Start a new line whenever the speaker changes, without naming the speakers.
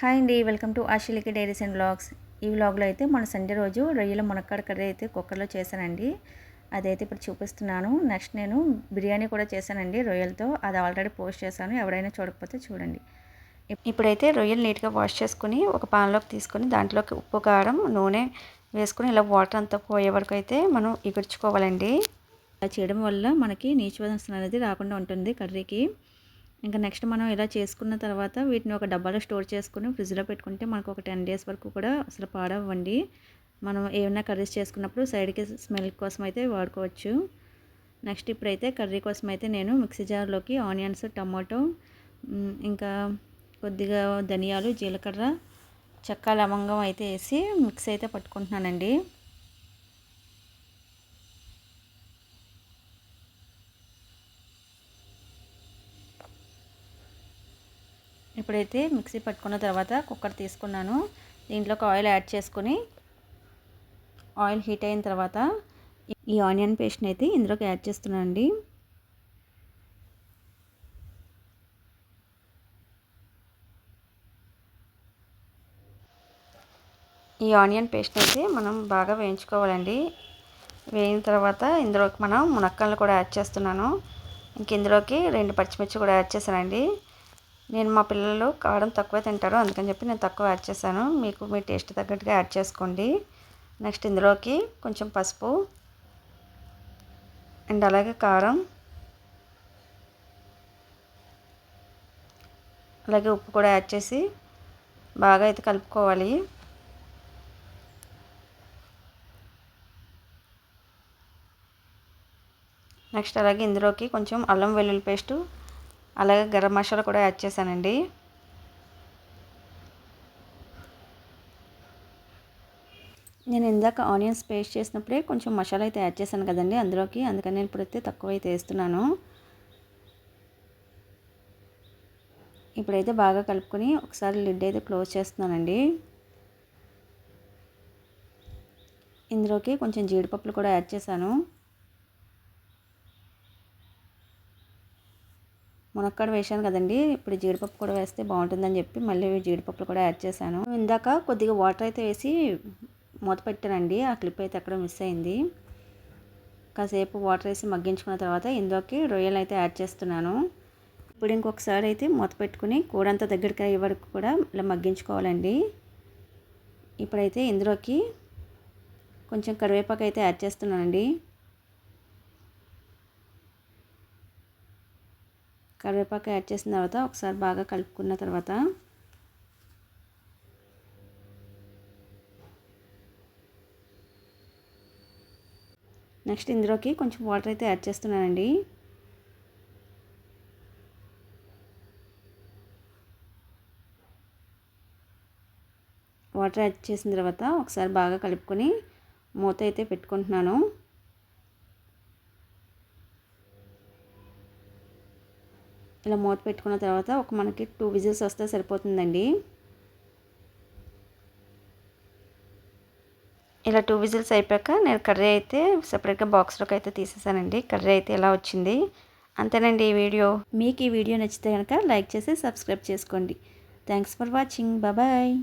Hi అండి, welcome to ఆశిలికి diaries and vlogs. ఈ వ్లాగ్లో అయితే మన సండే రోజు రొయ్యల మునక్కాడ కర్రీ అయితే కుక్కర్లో చేశానండి. అదైతే ఇప్పుడు చూపిస్తున్నాను. నెక్స్ట్ నేను బిర్యానీ కూడా చేశానండి రొయ్యలతో. అది ఆల్రెడీ పోస్ట్ చేశాను, ఎవరైనా చూడకపోతే చూడండి. ఇప్పుడైతే రొయ్యలు నీట్గా వాష్ చేసుకుని ఒక పాన్లోకి తీసుకొని దాంట్లోకి ఉప్పు, కారం, నూనె వేసుకుని ఇలా వాటర్ అంతా పోయే వరకు అయితే మనం ఎగుర్చుకోవాలండి. అలా చేయడం వల్ల మనకి నీచు వాసన అనేది రాకుండా ఉంటుంది కర్రీకి. ఇంకా నెక్స్ట్ మనం ఇలా చేసుకున్న తర్వాత వీటిని ఒక డబ్బాలో స్టోర్ చేసుకుని ఫ్రిడ్జ్లో పెట్టుకుంటే మనకు ఒక 10 డేస్ వరకు కూడా అసలు పాడవ్వండి. మనం ఏమైనా కర్రీస్ చేసుకున్నప్పుడు సైడ్కి స్మెల్ కోసం అయితే వాడుకోవచ్చు. నెక్స్ట్ ఇప్పుడైతే కర్రీ కోసం అయితే నేను మిక్సీ జార్లోకి ఆనియన్స్, టమాటో, ఇంకా కొద్దిగా ధనియాలు, జీలకర్ర, చెక్క, లవంగం అయితే వేసి మిక్స్ అయితే పట్టుకుంటున్నానండి. ఇప్పుడైతే మిక్సీ పట్టుకున్న తర్వాత కుక్కర్ తీసుకున్నాను. దీంట్లోకి ఆయిల్ యాడ్ చేసుకొని ఆయిల్ హీట్ అయిన తర్వాత ఈ ఆనియన్ పేస్ట్ని అయితే ఇందులోకి యాడ్ చేస్తున్నాను అండి. ఈ ఆనియన్ పేస్ట్ అయితే మనం బాగా వేయించుకోవాలండి. వేయిన తర్వాత ఇందులోకి మనం మునక్కాడలు కూడా యాడ్ చేస్తున్నాను. ఇంక ఇందులోకి 2 పచ్చిమిర్చి కూడా యాడ్ చేశానండి. నేను మా పిల్లలు కారం తక్కువ తింటారు, అందుకని చెప్పి నేను తక్కువ యాడ్ చేశాను. మీకు మీ టేస్ట్ తగ్గట్టుగా యాడ్ చేసుకోండి. నెక్స్ట్ ఇందులోకి కొంచెం పసుపు అండ్ అలాగే కారం, అలాగే ఉప్పు కూడా యాడ్ చేసి బాగా అయితే కలుపుకోవాలి. నెక్స్ట్ అలాగే ఇందులోకి కొంచెం అల్లం వెల్లుల్లి పేస్టు, అలాగే గరం మసాలా కూడా యాడ్ చేశానండి. నేను ఇందాక ఆనియన్స్ పేస్ట్ చేసినప్పుడే కొంచెం మసాలా అయితే యాడ్ చేశాను కదండి అందులోకి, అందుకని నేను ఇప్పుడైతే తక్కువ అయితే వేస్తున్నాను. ఇప్పుడైతే బాగా కలుపుకొని ఒకసారి లిడ్ అయితే క్లోజ్ చేస్తున్నానండి. ఇందులోకి కొంచెం జీడిపప్పులు కూడా యాడ్ చేశాను. మునక్కాడ వేసాను కదండి, ఇప్పుడు జీడిపప్పు కూడా వేస్తే బాగుంటుందని చెప్పి మళ్ళీ జీడిపప్పులు కూడా యాడ్ చేశాను. ఇందాక కొద్దిగా వాటర్ అయితే వేసి మూత పెట్టానండి, ఆ క్లిప్ అయితే ఎక్కడో మిస్ అయింది. కాసేపు వాటర్ వేసి మగ్గించుకున్న తర్వాత ఇందులోకి రొయ్యలు అయితే యాడ్ చేస్తున్నాను. ఇప్పుడు ఇంకొకసారి అయితే మూత పెట్టుకుని కూడంతా దగ్గరికి అయ్యే వరకు కూడా ఇలా మగ్గించుకోవాలండి. ఇప్పుడైతే ఇందులోకి కొంచెం కరివేపాకు అయితే యాడ్ చేస్తున్నానండి. కరివేపాకు యాడ్ చేసిన తర్వాత ఒకసారి బాగా కలుపుకున్న తర్వాత నెక్స్ట్ ఇందులోకి కొంచెం వాటర్ అయితే యాడ్ చేస్తున్నానండి. వాటర్ యాడ్ చేసిన తర్వాత ఒకసారి బాగా కలుపుకొని మూత అయితే పెట్టుకుంటున్నాను. ఇలా మూత పెట్టుకున్న తర్వాత మనకి 2 విజిల్స్ వస్తే సరిపోతుందండి. ఇలా 2 విజిల్స్ అయిపోయాక నేను కర్రీ అయితే సెపరేట్గా బాక్స్లోకి అయితే తీసేసానండి. కర్రీ అయితే ఎలా వచ్చింది అంతేనండి ఈ వీడియో. మీకు ఈ వీడియో నచ్చితే కనుక లైక్ చేసి సబ్స్క్రైబ్ చేసుకోండి. Thanks for watching. బాయ్.